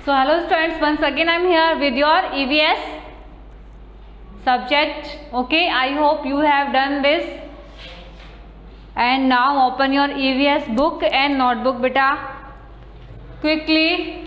So hello students, once again I am here with your EVS subject. Okay, I hope you have done this. And now open your EVS book and notebook beta quickly.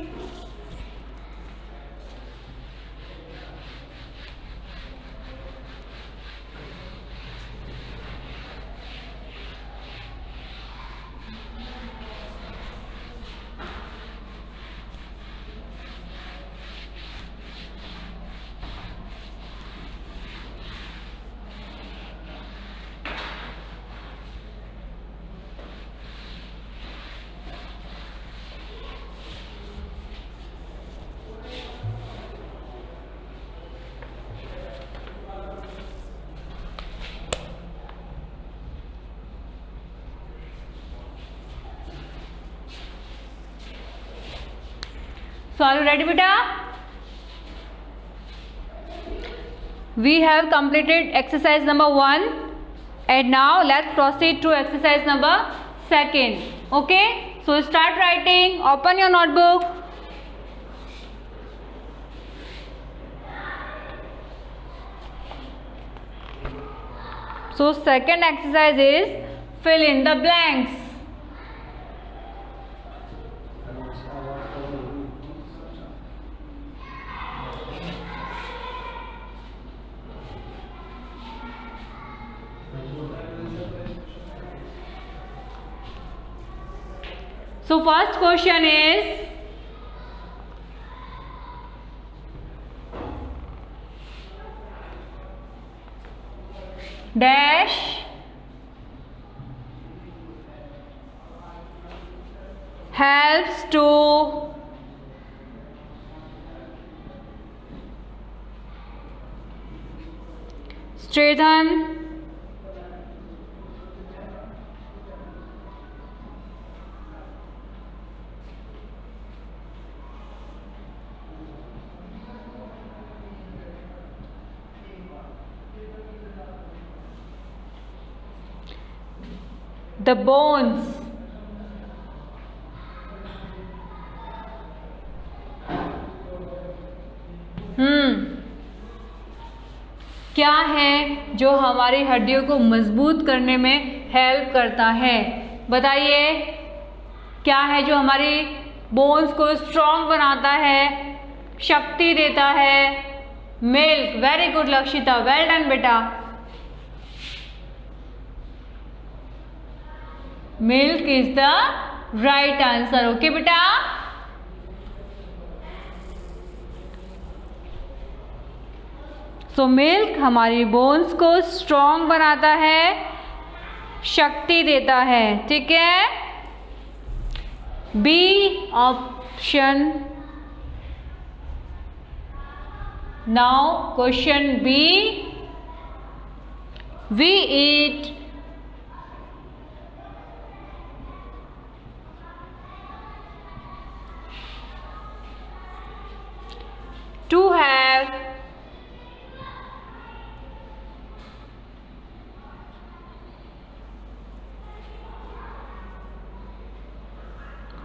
So are you ready beta? We have completed exercise number 1 and now let's proceed to exercise number 2. Okay, so start writing. Open your notebook. So second exercise is fill in the blanks. So first question is dash helps to strengthen the bones. क्या है जो हमारी हड्डियों को मजबूत करने में help करता है? बताइए, क्या है जो हमारी बोन्स को स्ट्रॉन्ग बनाता है, शक्ति देता है? Milk. Very good Lakshita, well done बेटा. Milk is the right answer. Okay बेटा. सो मिल्क हमारी बोन्स को स्ट्रॉन्ग बनाता है, शक्ति देता है. ठीक है. B option. Now question B. We eat to have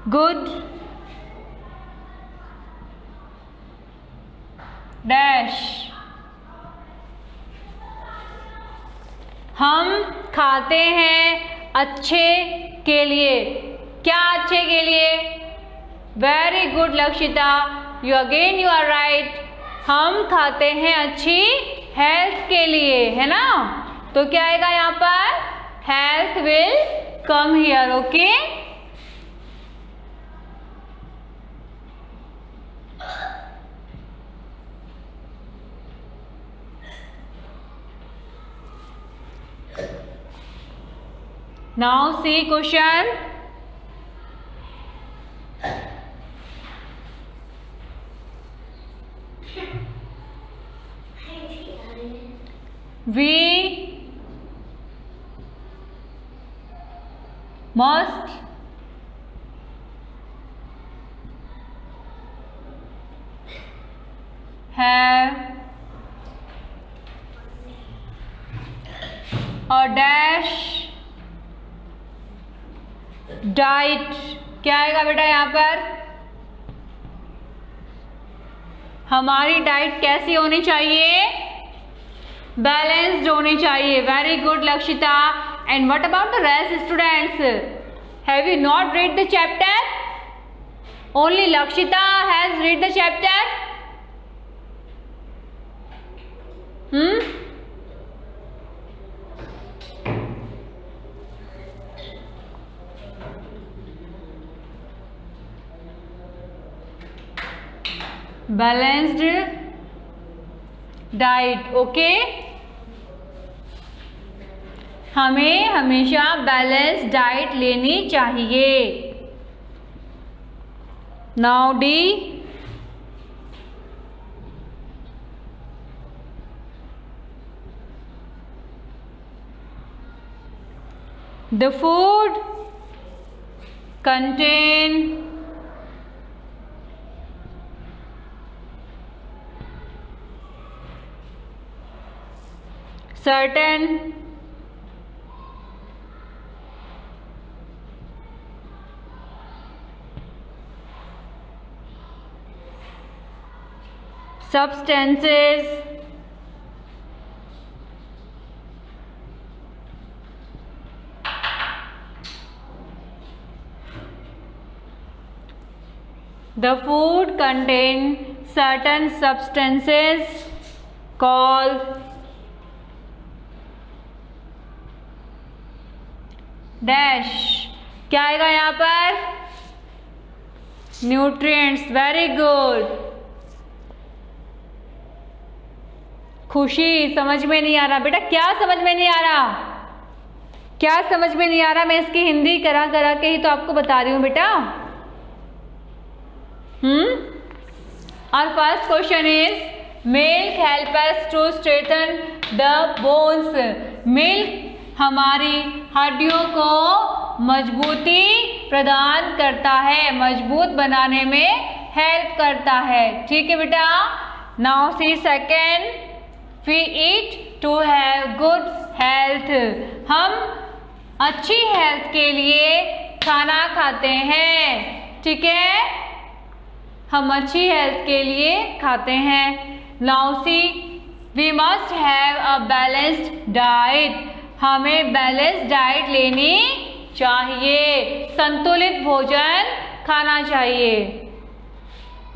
good dash. हम खाते हैं अच्छे के लिए. क्या अच्छे के लिए? Very good Lakshita, you again you are right. हम खाते हैं अच्छी हेल्थ के लिए, है ना? तो क्या आएगा यहाँ पर? Health will come here. Okay. Now see question. We must have a dash diet. क्या आएगा बेटा यहाँ पर? हमारी डाइट कैसी होनी चाहिए? बैलेंस्ड होनी चाहिए. Very good Lakshita. And what about the rest students? Have you not read the chapter? Only Lakshita has read the chapter. Balanced diet. Okay, हमें हमेशा बैलेंस्ड डाइट लेनी चाहिए. Now D. The food contain certain substances the food contain certain substances called dash. क्या आएगा यहाँ पर? Nutrients. Very good. खुशी समझ में नहीं आ रहा बेटा. क्या समझ में नहीं आ रहा? क्या समझ में नहीं आ रहा? मैं इसकी हिंदी करा करा के ही तो आपको बता रही हूँ बेटा. Our first question is milk help us to strengthen the bones. Milk हमारी हड्डियों को मजबूती प्रदान करता है, मजबूत बनाने में हेल्प करता है. ठीक है बेटा. Now see second. We eat to have good health. हम अच्छी हेल्थ के लिए खाना खाते हैं. ठीक है, हम अच्छी हेल्थ के लिए खाते हैं. Now see we must have a balanced diet. हमें बैलेंस डाइट लेनी चाहिए, संतुलित भोजन खाना चाहिए.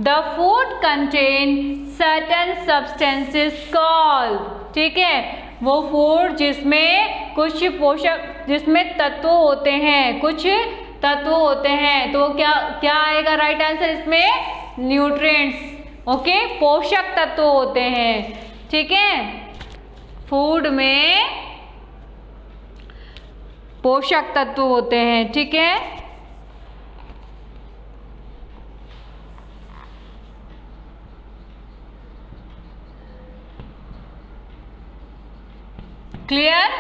The food contain certain substances called. ठीक है, वो फूड जिसमें कुछ पोषक, जिसमें तत्व होते हैं, कुछ तत्व होते हैं. तो क्या क्या आएगा राइट आंसर इसमें? न्यूट्रिएंट्स. ओके, पोषक तत्व होते हैं. ठीक है, फूड में पोषक तत्व होते हैं. ठीक है, clear?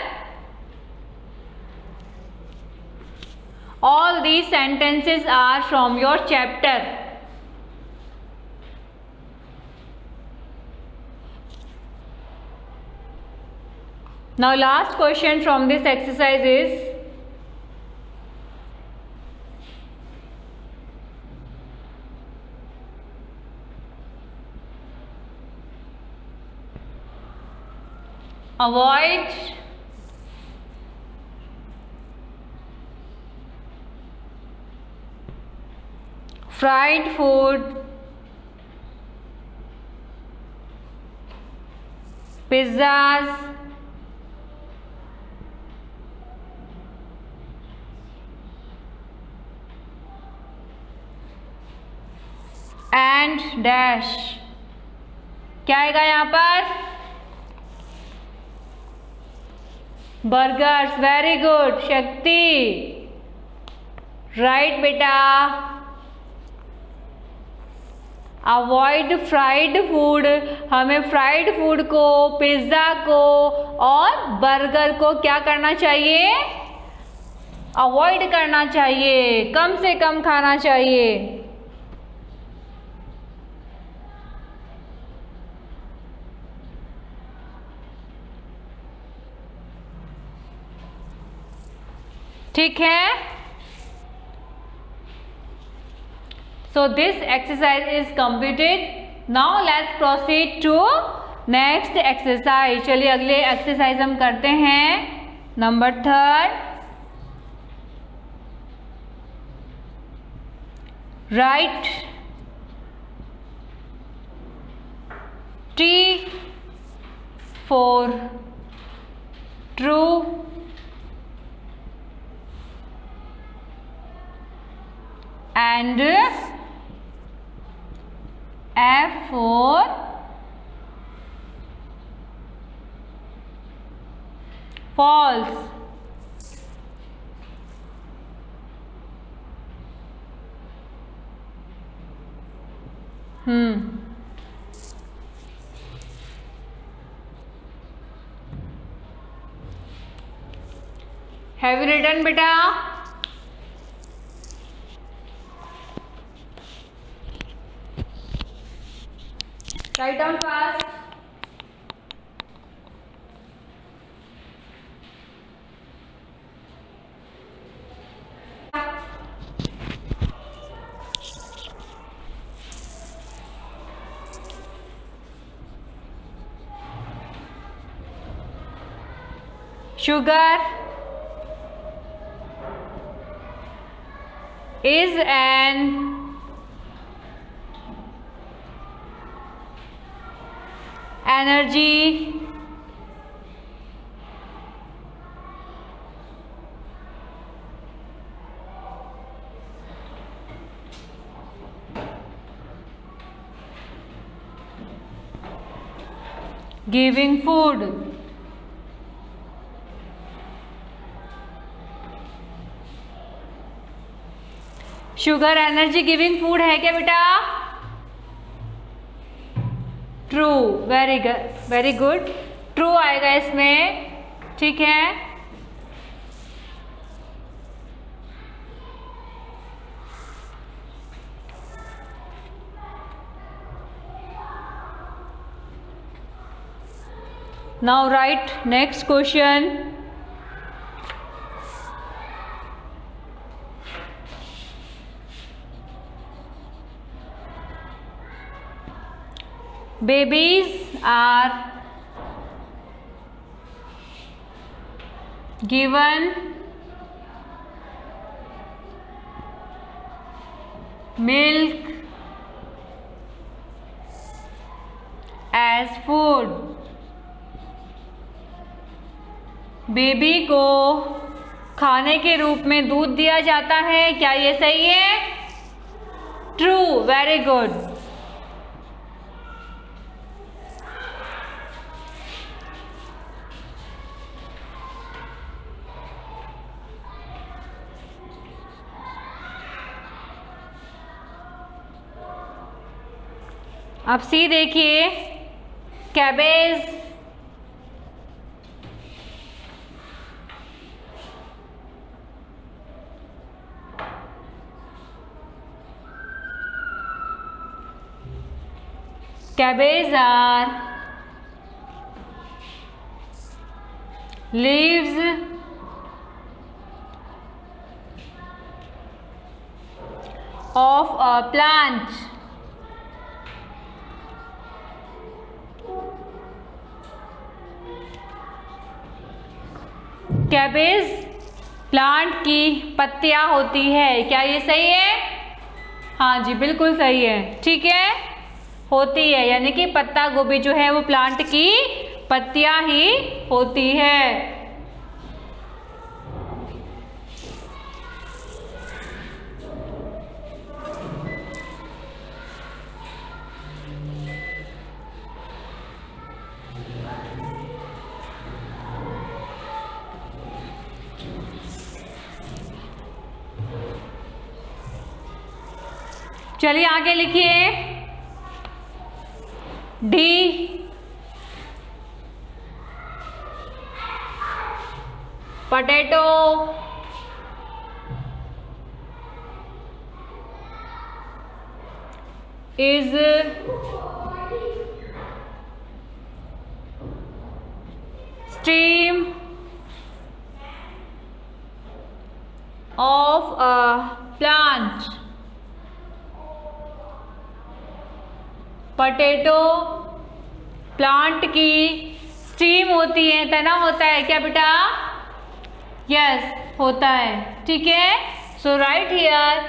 All these sentences are from your chapter. Now last question from this exercise is avoid fried food, pizzas, and dash. क्या आएगा यहाँ पर? बर्गर्स. वेरी गुड शक्ति. राइट बेटा. Avoid fried food. हमें फ्राइड फूड को, पिज्ज़ा को और बर्गर को क्या करना चाहिए? अवॉइड करना चाहिए, कम से कम खाना चाहिए. ठीक है. So this exercise is completed. Now let's proceed to next exercise. चलिए अगले एक्सरसाइज हम करते हैं। Number 3, write T for true and F for false। Have you written बेटा? Write down fast. Sugar is an energy giving food। Sugar energy giving food है क्या बेटा? True, very good, true आएगा इसमें, ठीक है। Now right next question. Babies are given milk as food। Baby को खाने के रूप में दूध दिया जाता है, क्या ये सही है? True, very good. अब सी देखिए, cabbage are leaves of a plant। Cabbage plant की पत्तियां होती है, क्या ये सही है? हाँ जी, बिल्कुल सही है, ठीक है, होती है, यानी कि पत्ता गोभी जो है वो प्लांट की पत्तियां ही होती है। चलिए आगे लिखिए, D potato is stream of a plant। Potato plant की स्टीम होती है, तना होता है क्या बेटा? यस, होता है। ठीक है, so write here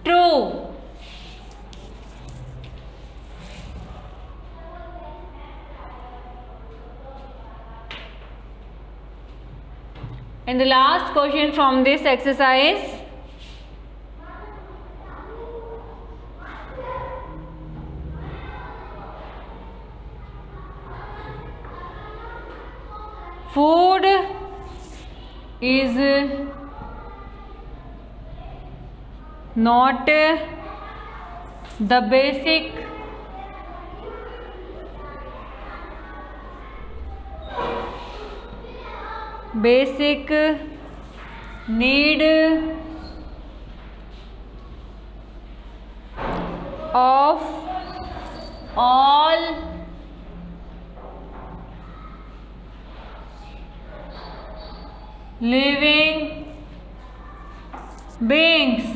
true. And the last question from this exercise, food is not the basic need of all living beings।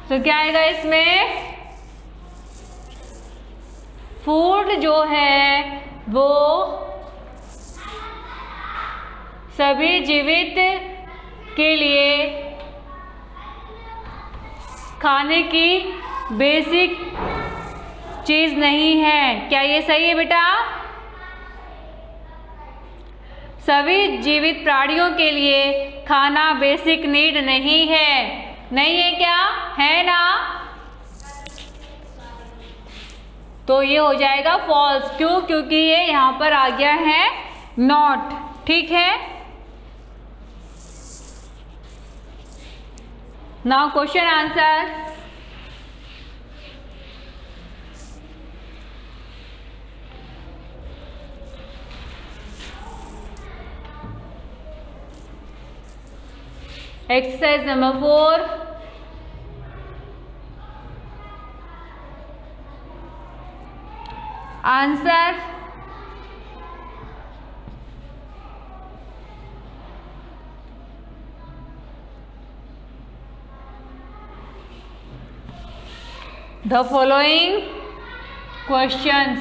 तो क्या आएगा इसमें? फूड जो है वो सभी जीवित के लिए खाने की बेसिक चीज नहीं है। क्या ये सही है बेटा? सभी जीवित प्राणियों के लिए खाना बेसिक नीड नहीं है। नहीं है क्या? है ना? तो ये हो जाएगा फॉल्स। क्यों? क्योंकि ये यहाँ पर आ गया है नॉट। ठीक है, now question answer. Exercise number 4, answer the following questions।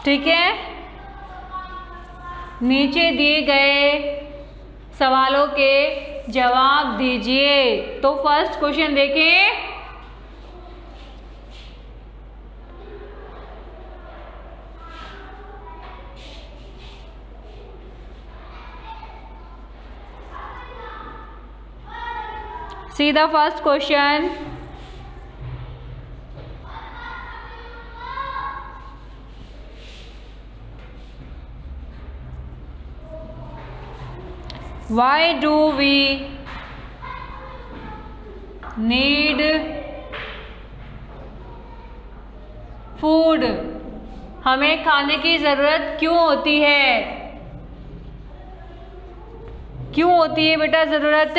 ठीक है, नीचे दिए गए सवालों के जवाब दीजिए। तो फर्स्ट क्वेश्चन देखें। See the first question। Why do we need food? हमें खाने की जरूरत क्यों होती है? क्यों होती है बेटा जरूरत?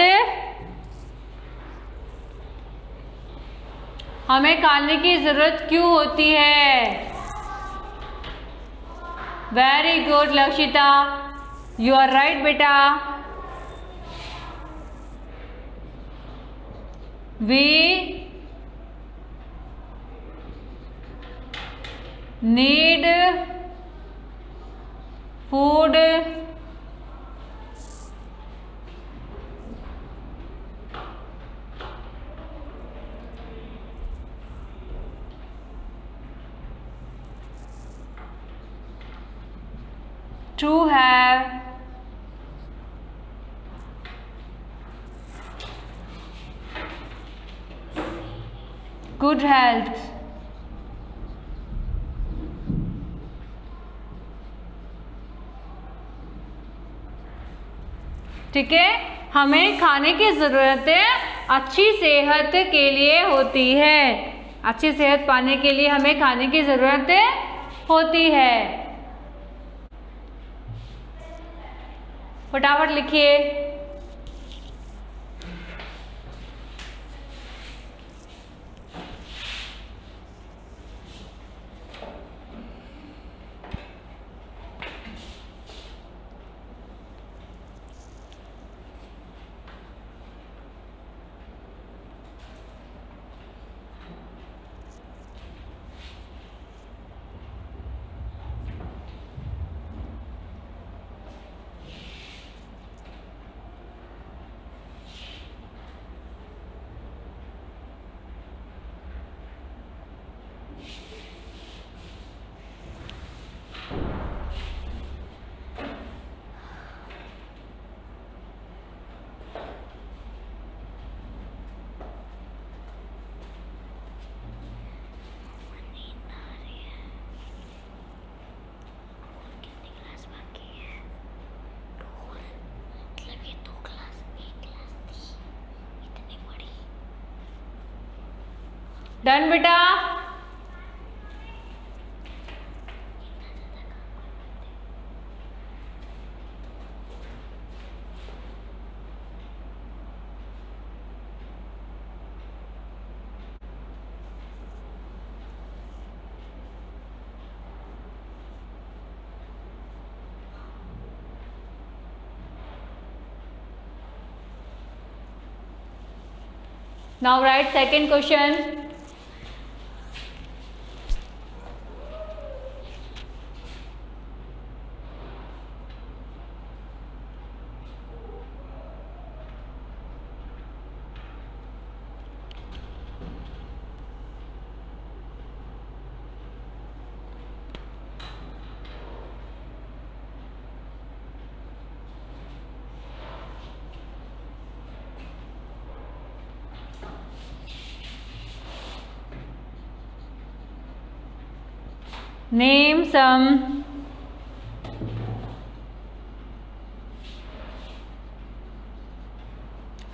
हमें खाने की जरूरत क्यों होती है? Very good Lakshita, you are right बेटा। We need food to have good health। ठीक है, हमें खाने की ज़रूरत अच्छी सेहत के लिए होती है। अच्छी सेहत पाने के लिए हमें खाने की ज़रूरत होती है। फटाफट लिखिए। डन बेटा। Now write second question. Name some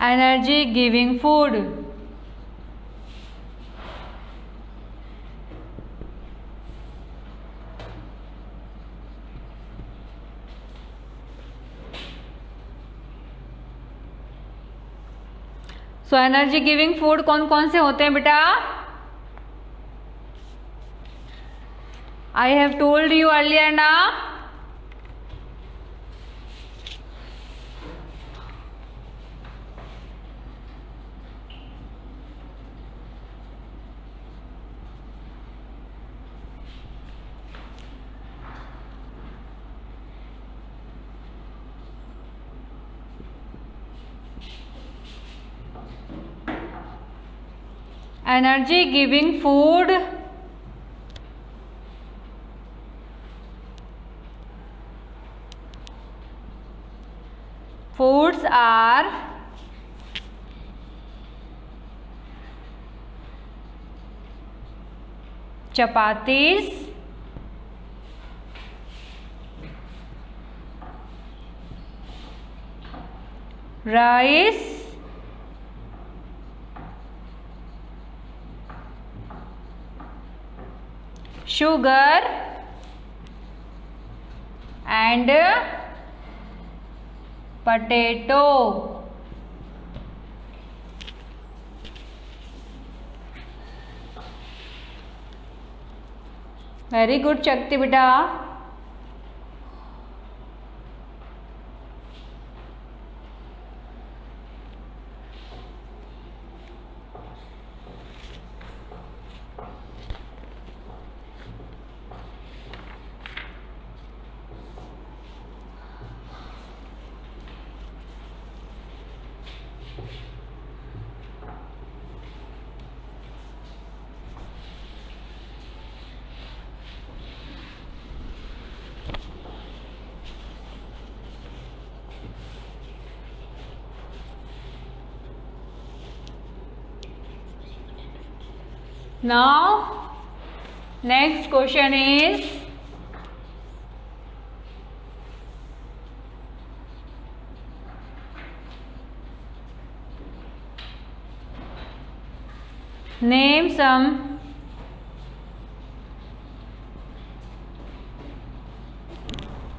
energy giving food. So energy giving food कौन कौन से होते हैं बेटा? I have told you earlier ना. Energy giving food foods are chapatis, rice, sugar and potato. Very good शक्ति बेटा. Now next question is name some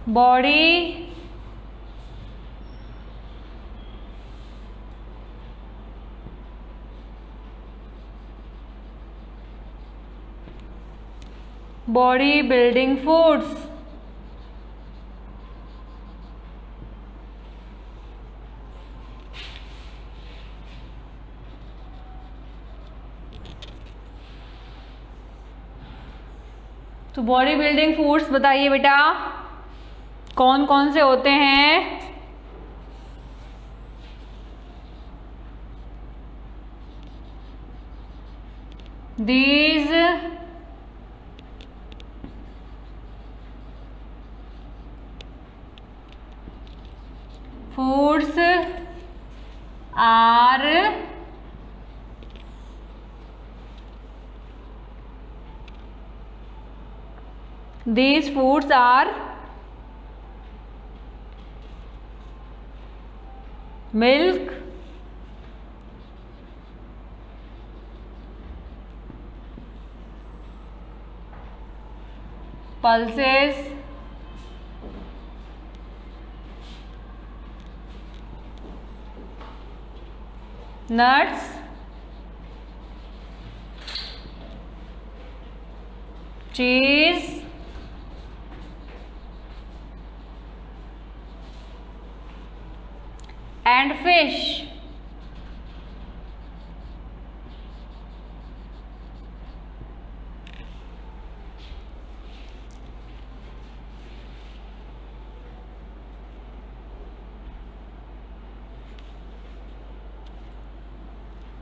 body building foods. तो बॉडी बिल्डिंग फूड्स बताइए बेटा कौन कौन से होते हैं? These foods are these foods are milk, pulses, nuts, cheese, and fish.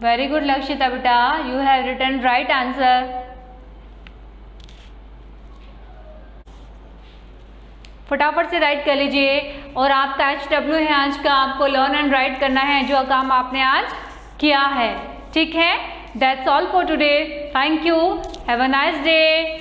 Very good Lakshita beta, you have written right answer. फटाफट से राइट कर लीजिए। और आपका HW है आज का, आपको लर्न एंड राइट करना है जो काम आपने आज किया है। ठीक है, that's all for today. Thank you, have a nice day.